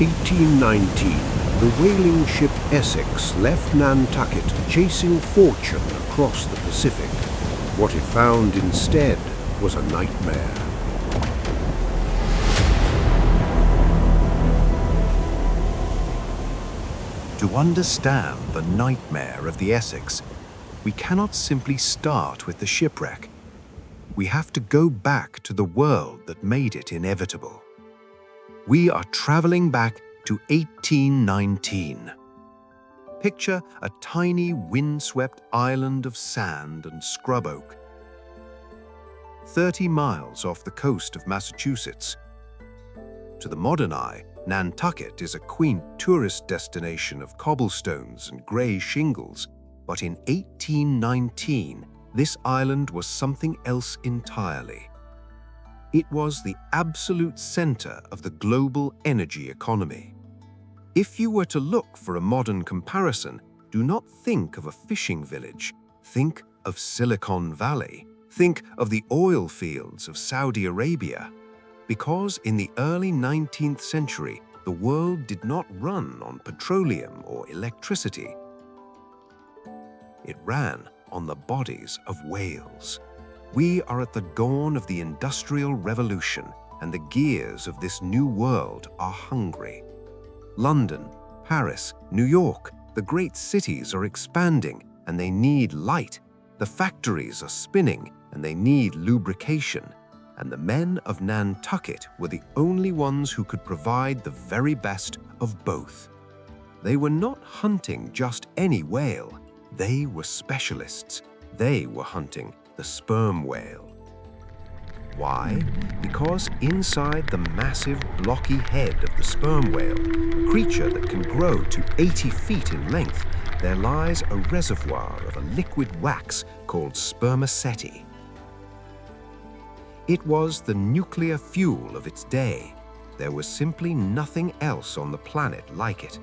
1819, the whaling ship Essex left Nantucket chasing fortune across the Pacific. What it found instead was a nightmare. To understand the nightmare of the Essex, we cannot simply start with the shipwreck. We have to go back to the world that made it inevitable. We are traveling back to 1819. Picture a tiny windswept island of sand and scrub oak, 30 miles off the coast of Massachusetts. To the modern eye, Nantucket is a quaint tourist destination of cobblestones and grey shingles, but in 1819, this island was something else entirely. It was the absolute center of the global energy economy. If you were to look for a modern comparison, do not think of a fishing village. Think of Silicon Valley. Think of the oil fields of Saudi Arabia. Because in the early 19th century, the world did not run on petroleum or electricity. It ran on the bodies of whales. We are at the dawn of the Industrial Revolution, and the gears of this new world are hungry. London, Paris, New York, the great cities are expanding, and they need light. The factories are spinning, and they need lubrication. And the men of Nantucket were the only ones who could provide the very best of both. They were not hunting just any whale. They were specialists. They were hunting the sperm whale. Why? Because inside the massive, blocky head of the sperm whale, a creature that can grow to 80 feet in length, there lies a reservoir of a liquid wax called spermaceti. It was the nuclear fuel of its day. There was simply nothing else on the planet like it.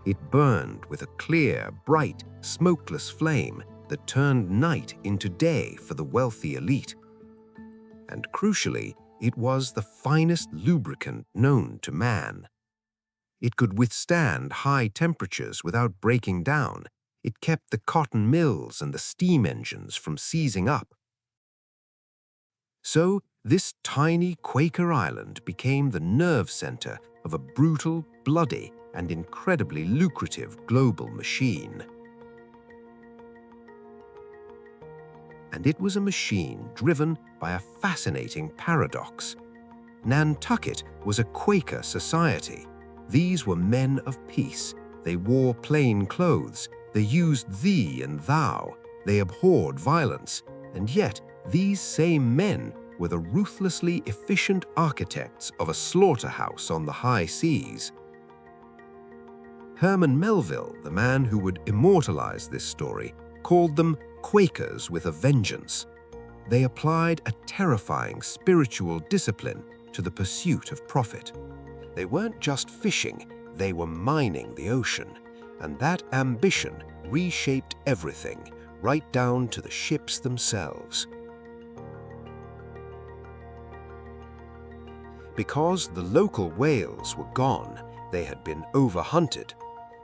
It burned with a clear, bright, smokeless flame that turned night into day for the wealthy elite. And crucially, it was the finest lubricant known to man. It could withstand high temperatures without breaking down. It kept the cotton mills and the steam engines from seizing up. So, this tiny Quaker island became the nerve center of a brutal, bloody, and incredibly lucrative global machine. And it was a machine driven by a fascinating paradox. Nantucket was a Quaker society. These were men of peace. They wore plain clothes. They used thee and thou. They abhorred violence. And yet, these same men were the ruthlessly efficient architects of a slaughterhouse on the high seas. Herman Melville, the man who would immortalize this story, called them Quakers with a vengeance. They applied a terrifying spiritual discipline to the pursuit of profit. They weren't just fishing, they were mining the ocean, and that ambition reshaped everything, right down to the ships themselves. Because the local whales were gone, they had been overhunted.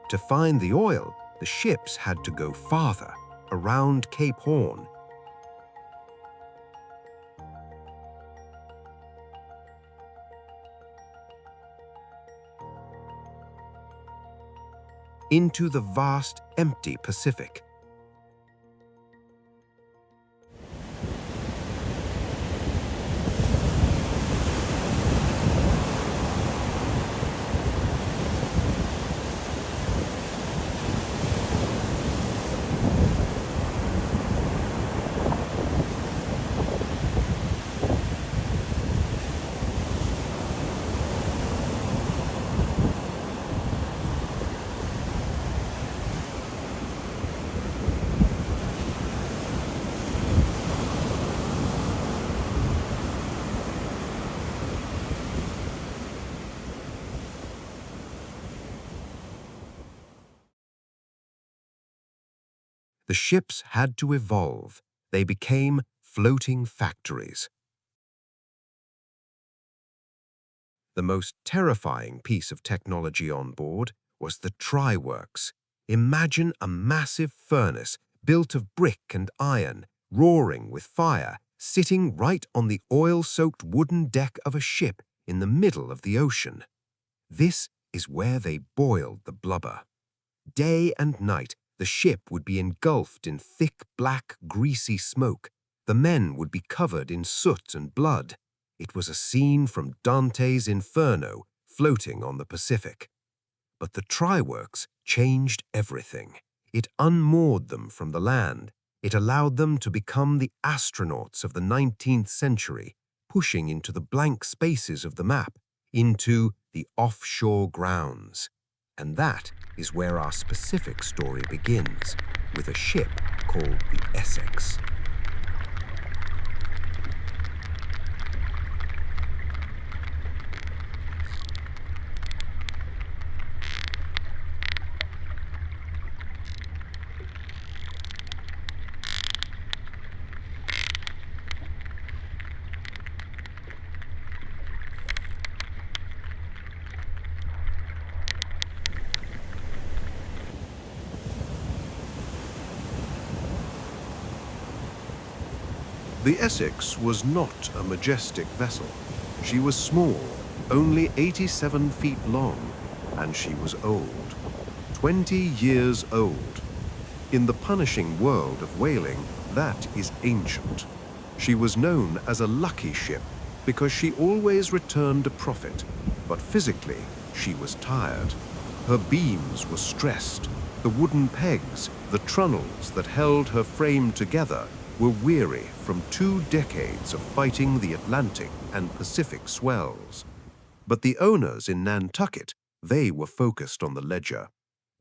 To find the oil, the ships had to go farther, around Cape Horn. Into the vast, empty Pacific. The ships had to evolve. They became floating factories. The most terrifying piece of technology on board was the try-works. Imagine a massive furnace built of brick and iron, roaring with fire, sitting right on the oil-soaked wooden deck of a ship in the middle of the ocean. This is where they boiled the blubber. Day and night, the ship would be engulfed in thick, black, greasy smoke. The men would be covered in soot and blood. It was a scene from Dante's Inferno floating on the Pacific. But the try-works changed everything. It unmoored them from the land. It allowed them to become the astronauts of the 19th century, pushing into the blank spaces of the map, into the offshore grounds. And that is where our specific story begins, with a ship called the Essex. The Essex was not a majestic vessel. She was small, only 87 feet long, and she was old, 20 years old. In the punishing world of whaling, that is ancient. She was known as a lucky ship because she always returned a profit, but physically she was tired. Her beams were stressed. The wooden pegs, the trunnels that held her frame together, were weary from 2 decades of fighting the Atlantic and Pacific swells. But the owners in Nantucket, they were focused on the ledger.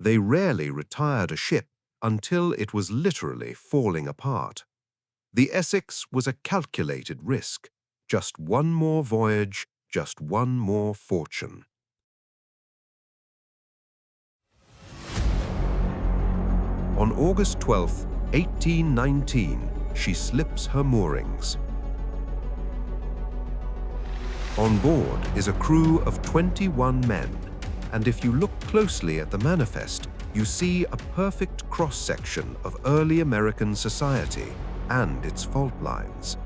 They rarely retired a ship until it was literally falling apart. The Essex was a calculated risk. Just one more voyage, just one more fortune. On August 12, 1819, she slips her moorings. On board is a crew of 21 men, and if you look closely at the manifest, you see a perfect cross-section of early American society and its fault lines.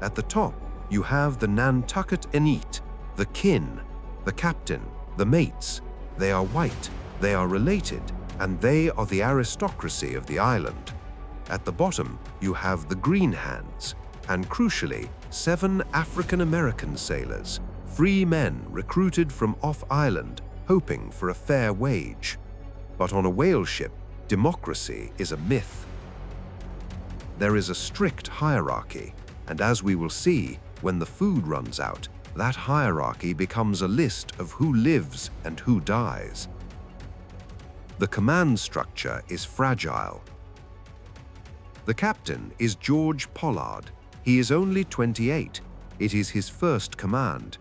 At the top, you have the Nantucket elite, the kin, the captain, the mates. They are white, they are related, and they are the aristocracy of the island. At the bottom, you have the green hands, and crucially, 7 African-American sailors, free men recruited from off-island, hoping for a fair wage. But on a whale ship, democracy is a myth. There is a strict hierarchy, and as we will see, when the food runs out, that hierarchy becomes a list of who lives and who dies. The command structure is fragile. The captain is George Pollard. He is only 28. It is his first command.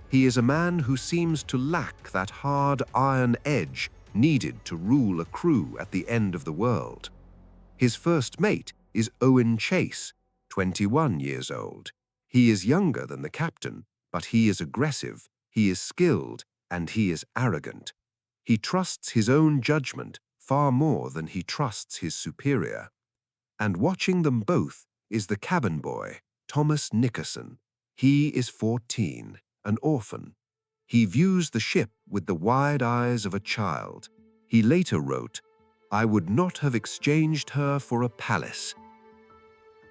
He is a man who seems to lack that hard iron edge needed to rule a crew at the end of the world. His first mate is Owen Chase, 21 years old. He is younger than the captain, but he is aggressive, he is skilled, and he is arrogant. He trusts his own judgment far more than he trusts his superior. And watching them both is the cabin boy, Thomas Nickerson. He is 14, an orphan. He views the ship with the wide eyes of a child. He later wrote, "I would not have exchanged her for a palace."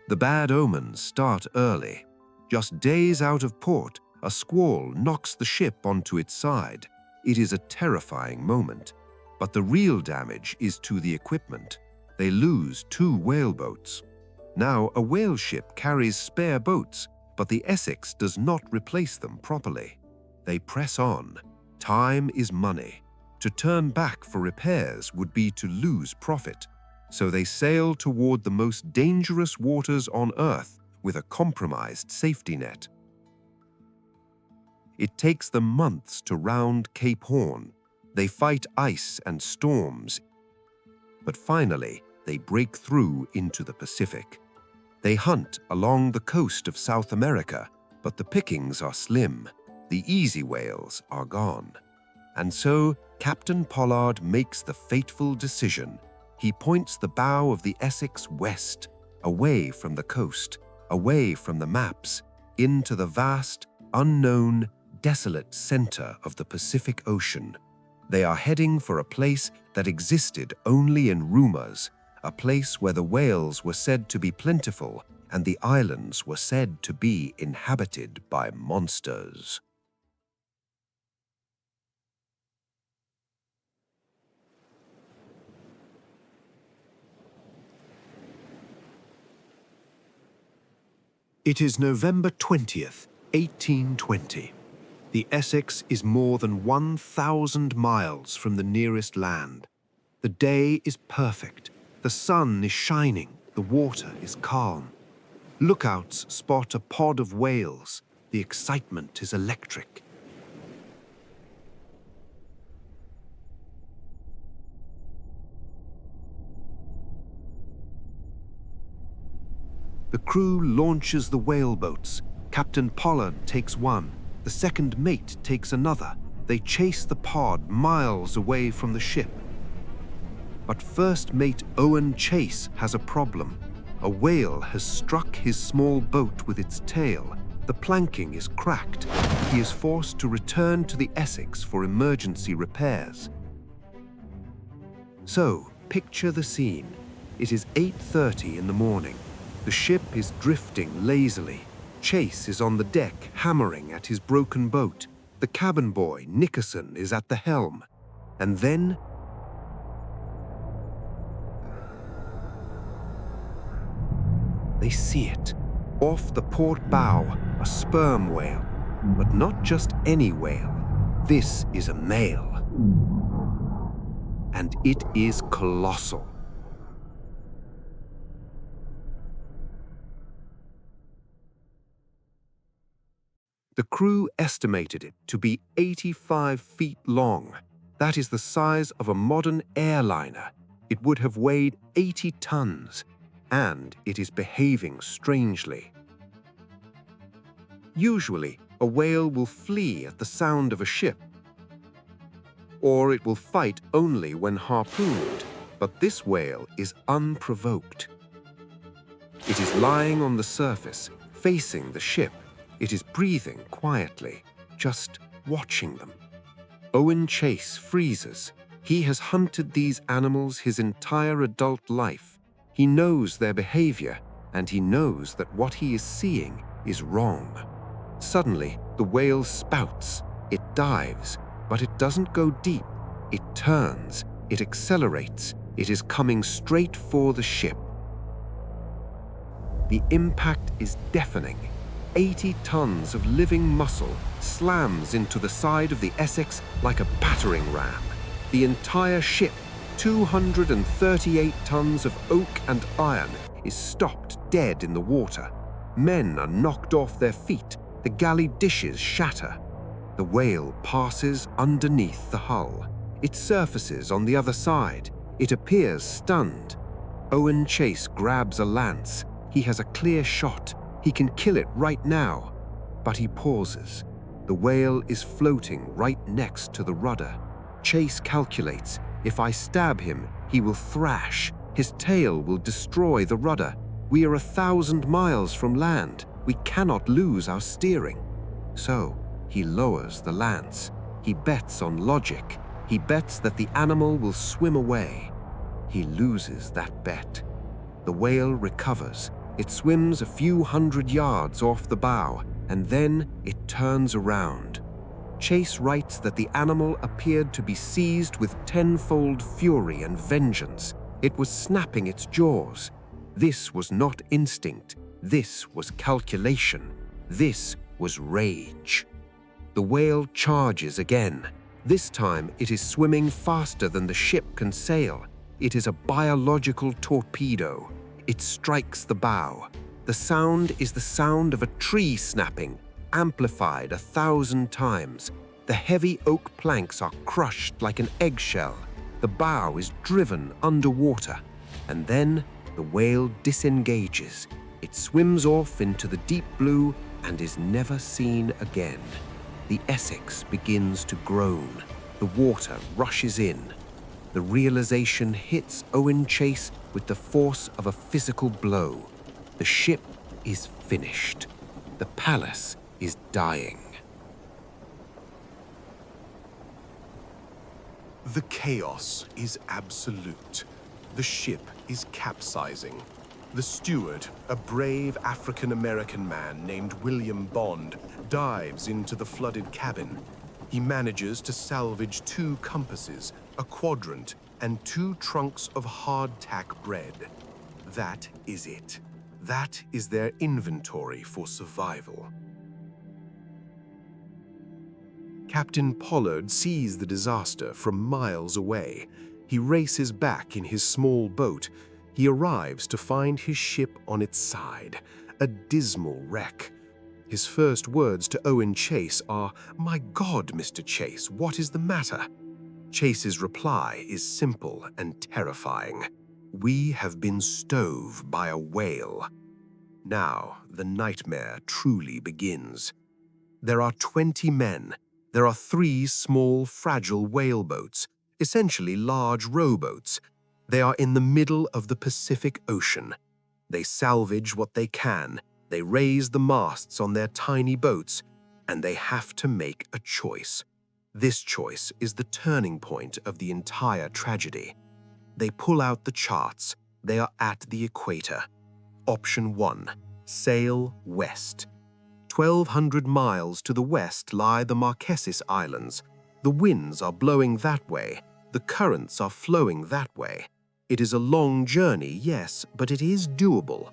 The bad omens start early. Just days out of port, a squall knocks the ship onto its side. It is a terrifying moment. But the real damage is to the equipment. They lose 2 whaleboats. Now, a whale ship carries spare boats, but the Essex does not replace them properly. They press on. Time is money. To turn back for repairs would be to lose profit. So they sail toward the most dangerous waters on Earth with a compromised safety net. It takes them months to round Cape Horn. They fight ice and storms. But finally, they break through into the Pacific. They hunt along the coast of South America, but the pickings are slim. The easy whales are gone. And so Captain Pollard makes the fateful decision. He points the bow of the Essex west, away from the coast, away from the maps, into the vast, unknown, desolate center of the Pacific Ocean. They are heading for a place that existed only in rumors, a place where the whales were said to be plentiful and the islands were said to be inhabited by monsters. It is November 20th, 1820. The Essex is more than 1,000 miles from the nearest land. The day is perfect. The sun is shining. The water is calm. Lookouts spot a pod of whales. The excitement is electric. The crew launches the whaleboats. Captain Pollard takes one. The second mate takes another. They chase the pod miles away from the ship. But first mate Owen Chase has a problem. A whale has struck his small boat with its tail. The planking is cracked. He is forced to return to the Essex for emergency repairs. So, picture the scene. It is 8:30 in the morning. The ship is drifting lazily. Chase is on the deck, hammering at his broken boat. The cabin boy, Nickerson, is at the helm. And then they see it. Off the port bow, a sperm whale. But not just any whale. This is a male. And it is colossal. The crew estimated it to be 85 feet long. That is the size of a modern airliner. It would have weighed 80 tons, and it is behaving strangely. Usually, a whale will flee at the sound of a ship, or it will fight only when harpooned, but this whale is unprovoked. It is lying on the surface, facing the ship. It is breathing quietly, just watching them. Owen Chase freezes. He has hunted these animals his entire adult life. He knows their behavior, and he knows that what he is seeing is wrong. Suddenly, the whale spouts. It dives, but it doesn't go deep. It turns. It accelerates. It is coming straight for the ship. The impact is deafening. 80 tons of living muscle slams into the side of the Essex like a battering ram. The entire ship, 238 tons of oak and iron, is stopped dead in the water. Men are knocked off their feet. The galley dishes shatter. The whale passes underneath the hull. It surfaces on the other side. It appears stunned. Owen Chase grabs a lance. He has a clear shot. He can kill it right now, but he pauses. The whale is floating right next to the rudder. Chase calculates, if I stab him, he will thrash. His tail will destroy the rudder. We are 1,000 miles from land. We cannot lose our steering. So, he lowers the lance. He bets on logic. He bets that the animal will swim away. He loses that bet. The whale recovers. It swims a few hundred yards off the bow, and then it turns around. Chase writes that the animal appeared to be seized with tenfold fury and vengeance. It was snapping its jaws. This was not instinct. This was calculation. This was rage. The whale charges again. This time it is swimming faster than the ship can sail. It is a biological torpedo. It strikes the bow. The sound is the sound of a tree snapping, amplified 1,000 times. The heavy oak planks are crushed like an eggshell. The bow is driven underwater. And then the whale disengages. It swims off into the deep blue and is never seen again. The Essex begins to groan. The water rushes in. The realization hits Owen Chase with the force of a physical blow. The ship is finished. The palace is dying. The chaos is absolute. The ship is capsizing. The steward, a brave African-American man named William Bond, dives into the flooded cabin. He manages to salvage 2 compasses, a quadrant, and 2 trunks of hardtack bread. That is it. That is their inventory for survival. Captain Pollard sees the disaster from miles away. He races back in his small boat. He arrives to find his ship on its side, a dismal wreck. His first words to Owen Chase are, "My God, Mr. Chase, what is the matter?" Chase's reply is simple and terrifying. "We have been stove by a whale." Now the nightmare truly begins. There are 20 men. There are 3 small, fragile whaleboats, essentially large rowboats. They are in the middle of the Pacific Ocean. They salvage what they can. They raise the masts on their tiny boats, and they have to make a choice. This choice is the turning point of the entire tragedy. They pull out the charts. They are at the equator. Option 1, sail west. 1,200 miles to the west lie the Marquesas Islands. The winds are blowing that way. The currents are flowing that way. It is a long journey, yes, but it is doable.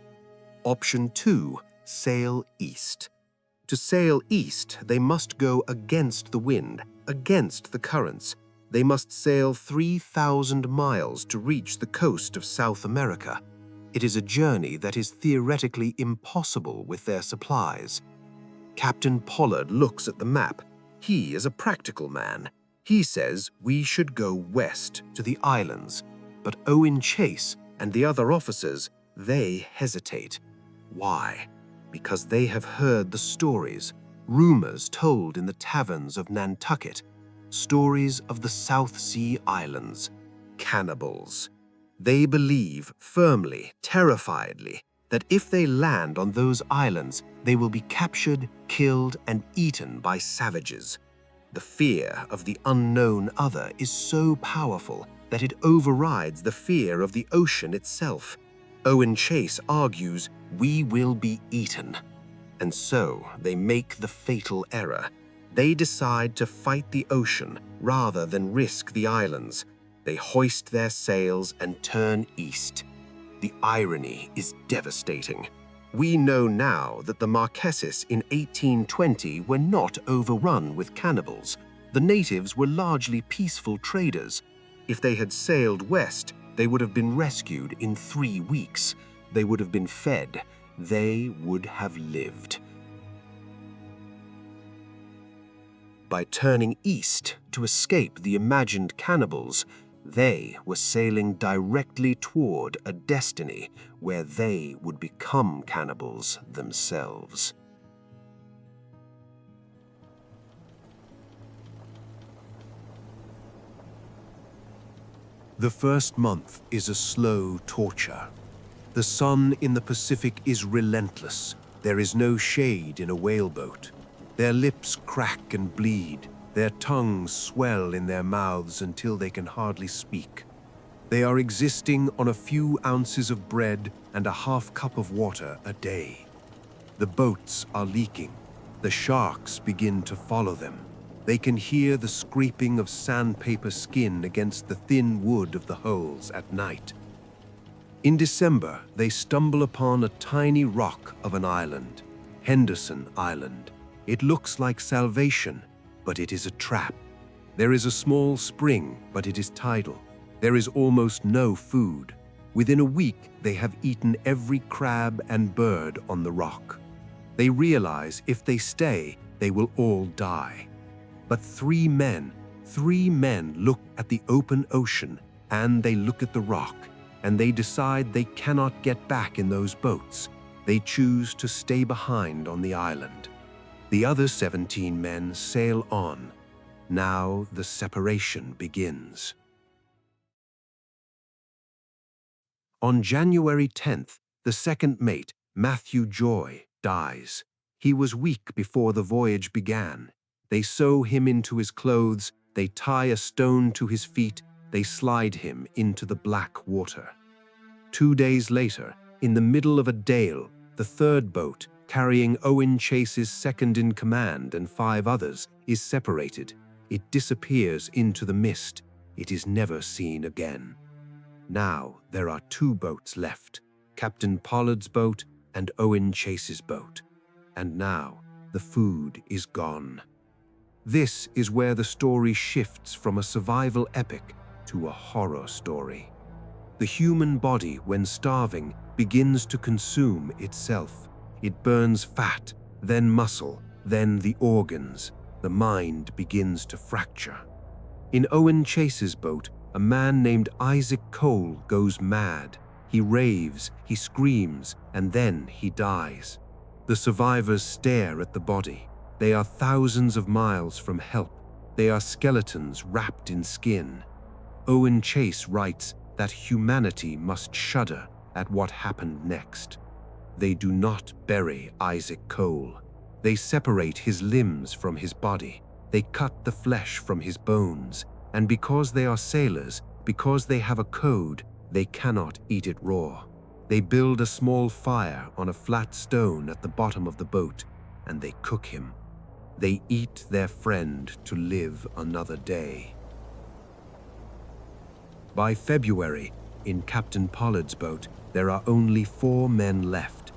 Option 2, sail east. To sail east, they must go against the wind, against the currents. They must sail 3,000 miles to reach the coast of South America. It is a journey that is theoretically impossible with their supplies. Captain Pollard looks at the map. He is a practical man. He says we should go west to the islands. But Owen Chase and the other officers, they hesitate. Why? Because they have heard the stories, rumors told in the taverns of Nantucket, stories of the South Sea Islands, cannibals. They believe firmly, terrifiedly, that if they land on those islands, they will be captured, killed, and eaten by savages. The fear of the unknown other is so powerful that it overrides the fear of the ocean itself. Owen Chase argues, "We will be eaten." And so they make the fatal error. They decide to fight the ocean rather than risk the islands. They hoist their sails and turn east. The irony is devastating. We know now that the Marquesas in 1820 were not overrun with cannibals. The natives were largely peaceful traders. If they had sailed west, they would have been rescued in 3 weeks. They would have been fed. They would have lived. By turning east to escape the imagined cannibals, they were sailing directly toward a destiny where they would become cannibals themselves. The first month is a slow torture. The sun in the Pacific is relentless. There is no shade in a whaleboat. Their lips crack and bleed. Their tongues swell in their mouths until they can hardly speak. They are existing on a few ounces of bread and a half cup of water a day. The boats are leaking. The sharks begin to follow them. They can hear the scraping of sandpaper skin against the thin wood of the hulls at night. In December, they stumble upon a tiny rock of an island, Henderson Island. It looks like salvation, but it is a trap. There is a small spring, but it is tidal. There is almost no food. Within a week, they have eaten every crab and bird on the rock. They realize if they stay, they will all die. But three men look at the open ocean, and they look at the rock, and they decide they cannot get back in those boats. They choose to stay behind on the island. The other 17 men sail on. Now the separation begins. On January 10th, the second mate, Matthew Joy, dies. He was weak before the voyage began. They sew him into his clothes, they tie a stone to his feet, they slide him into the black water. 2 days later, in the middle of a dale, the third boat, carrying Owen Chase's second-in-command and 5 others, is separated. It disappears into the mist. It is never seen again. Now there are 2 boats left, Captain Pollard's boat and Owen Chase's boat. And now the food is gone. This is where the story shifts from a survival epic to a horror story. The human body, when starving, begins to consume itself. It burns fat, then muscle, then the organs. The mind begins to fracture. In Owen Chase's boat, a man named Isaac Cole goes mad. He raves, he screams, and then he dies. The survivors stare at the body. They are thousands of miles from help. They are skeletons wrapped in skin. Owen Chase writes that humanity must shudder at what happened next. They do not bury Isaac Cole. They separate his limbs from his body. They cut the flesh from his bones. And because they are sailors, because they have a code, they cannot eat it raw. They build a small fire on a flat stone at the bottom of the boat, and they cook him. They eat their friend to live another day. By February, in Captain Pollard's boat, there are only 4 men left.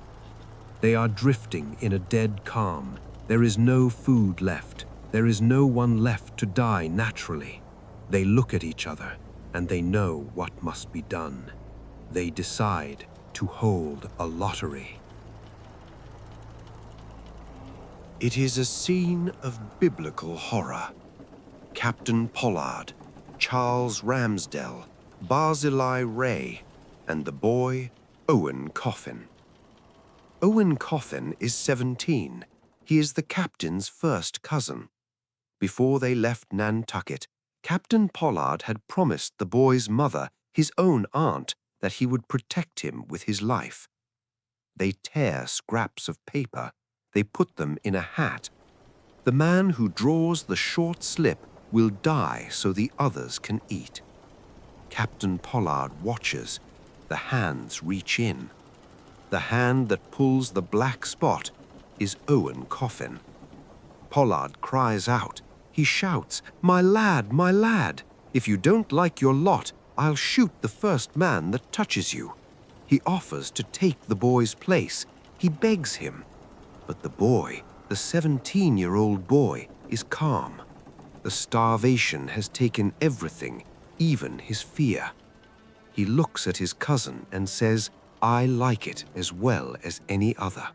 They are drifting in a dead calm. There is no food left. There is no one left to die naturally. They look at each other, and they know what must be done. They decide to hold a lottery. It is a scene of biblical horror. Captain Pollard, Charles Ramsdell, Barzillai Ray, and the boy Owen Coffin. Owen Coffin is 17. He is the captain's first cousin. Before they left Nantucket, Captain Pollard had promised the boy's mother, his own aunt, that he would protect him with his life. They tear scraps of paper. They put them in a hat. The man who draws the short slip will die so the others can eat. Captain Pollard watches. The hands reach in. The hand that pulls the black spot is Owen Coffin. Pollard cries out. He shouts, my lad, if you don't like your lot, I'll shoot the first man that touches you." He offers to take the boy's place. He begs him. But the boy, the 17-year-old boy, is calm. The starvation has taken everything, even his fear. He looks at his cousin and says, "I like it as well as any other."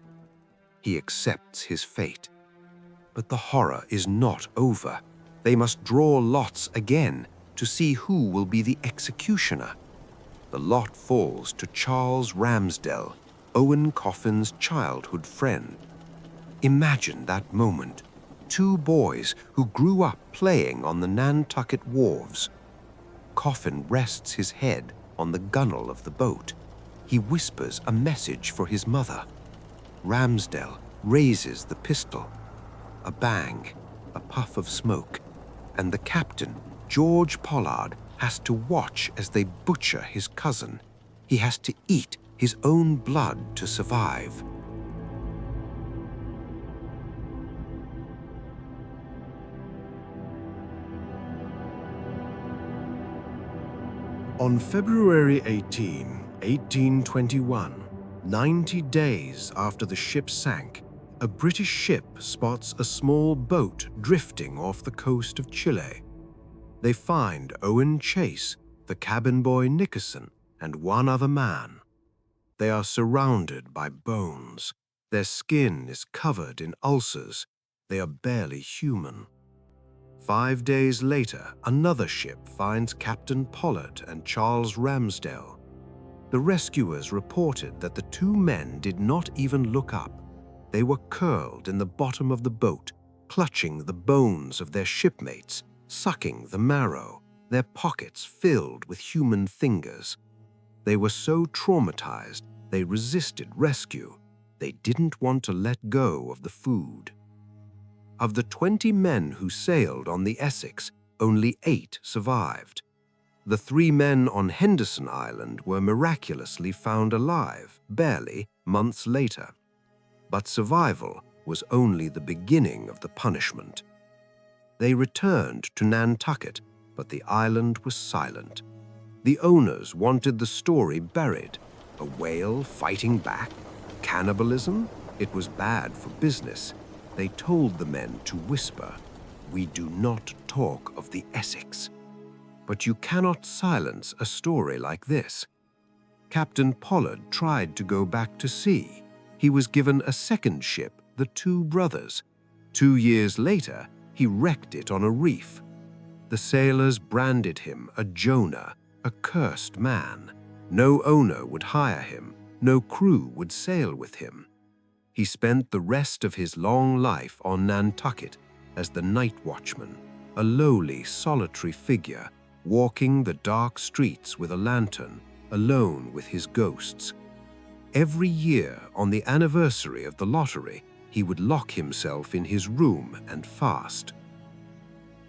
He accepts his fate. But the horror is not over. They must draw lots again to see who will be the executioner. The lot falls to Charles Ramsdell, Owen Coffin's childhood friend. Imagine that moment. 2 boys who grew up playing on the Nantucket wharves. Coffin rests his head on the gunwale of the boat. He whispers a message for his mother. Ramsdell raises the pistol. A bang, a puff of smoke, and the captain, George Pollard, has to watch as they butcher his cousin. He has to eat his own blood to survive. On February 18, 1821, 90 days after the ship sank, a British ship spots a small boat drifting off the coast of Chile. They find Owen Chase, the cabin boy Nickerson, and 1 other man. They are surrounded by bones. Their skin is covered in ulcers. They are barely human. 5 days later, another ship finds Captain Pollard and Charles Ramsdell. The rescuers reported that the 2 men did not even look up. They were curled in the bottom of the boat, clutching the bones of their shipmates, sucking the marrow, their pockets filled with human fingers. They were so traumatized, they resisted rescue. They didn't want to let go of the food. Of the 20 men who sailed on the Essex, only 8 survived. The 3 men on Henderson Island were miraculously found alive, barely, months later. But survival was only the beginning of the punishment. They returned to Nantucket, but the island was silent. The owners wanted the story buried. A whale fighting back? Cannibalism? It was bad for business. They told the men to whisper, "We do not talk of the Essex." But you cannot silence a story like this. Captain Pollard tried to go back to sea. He was given a second ship, the Two Brothers. 2 years later, he wrecked it on a reef. The sailors branded him a Jonah, a cursed man. No owner would hire him. No crew would sail with him. He spent the rest of his long life on Nantucket as the night watchman, a lowly, solitary figure, walking the dark streets with a lantern, alone with his ghosts. Every year, on the anniversary of the lottery, he would lock himself in his room and fast.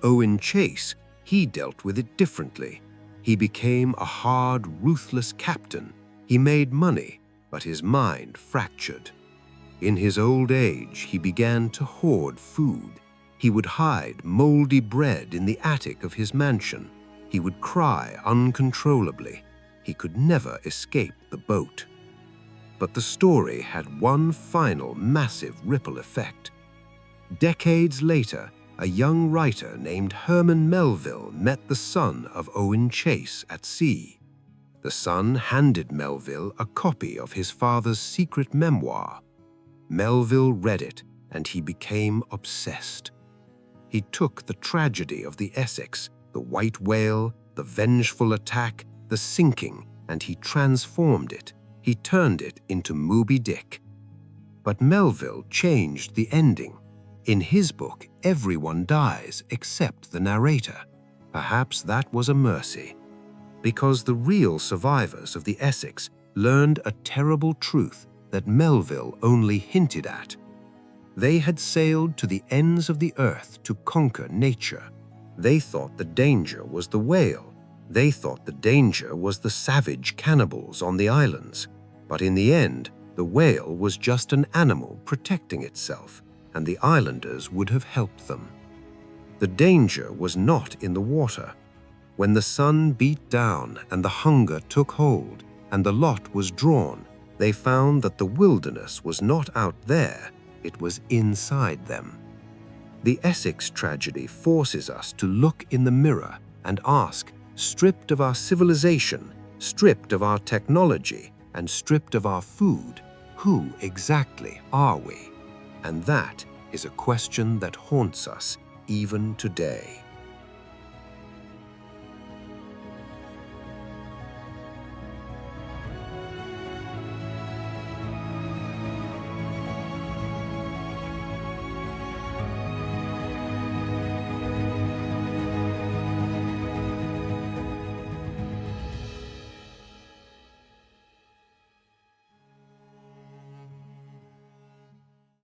Owen Chase, he dealt with it differently. He became a hard, ruthless captain. He made money, but his mind fractured. In his old age, he began to hoard food. He would hide moldy bread in the attic of his mansion. He would cry uncontrollably. He could never escape the boat. But the story had one final massive ripple effect. Decades later, a young writer named Herman Melville met the son of Owen Chase at sea. The son handed Melville a copy of his father's secret memoir. Melville read it, and he became obsessed. He took the tragedy of the Essex, the white whale, the vengeful attack, the sinking, and he transformed it. He turned it into Moby Dick. But Melville changed the ending. In his book, everyone dies except the narrator. Perhaps that was a mercy, because the real survivors of the Essex learned a terrible truth that Melville only hinted at. They had sailed to the ends of the earth to conquer nature. They thought the danger was the whale. They thought the danger was the savage cannibals on the islands. But in the end, the whale was just an animal protecting itself, and the islanders would have helped them. The danger was not in the water. When the sun beat down and the hunger took hold and the lot was drawn, they found that the wilderness was not out there, it was inside them. The Essex tragedy forces us to look in the mirror and ask, stripped of our civilization, stripped of our technology, and stripped of our food, who exactly are we? And that is a question that haunts us even today.